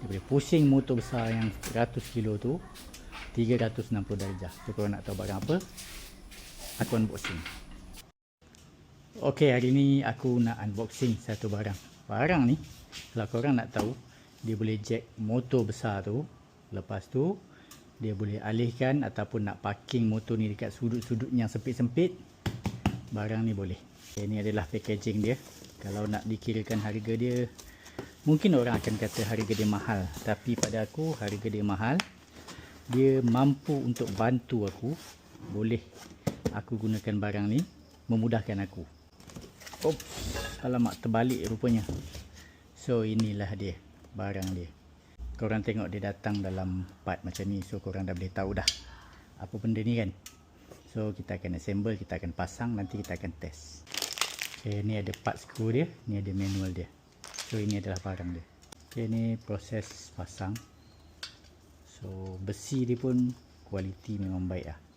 boleh pusing motor besar yang 100 kilo tu 360 darjah. So korang nak tahu barang apa, aku unboxing. Ok, hari ni aku nak unboxing satu barang. Barang ni, kalau korang nak tahu, dia boleh jack motor besar tu. Lepas tu dia boleh alihkan ataupun nak parking motor ni dekat sudut-sudut yang sempit-sempit. Barang ni boleh. Okay, ni adalah packaging dia. Kalau nak dikirakan harga dia, mungkin orang akan kata harga dia mahal. Tapi pada aku, harga dia mahal. Dia mampu untuk bantu aku. Boleh aku gunakan barang ni, memudahkan aku. Oops, alamak, terbalik rupanya. So inilah dia, barang dia. Korang tengok dia datang dalam part macam ni. So korang dah boleh tahu dah apa benda ni kan. So kita akan assemble, kita akan pasang, nanti kita akan test. Okay, ni ada part skru dia, ni ada manual dia. So ini adalah barang dia. Okay, ni proses pasang. So besi dia pun kualiti memang baik lah.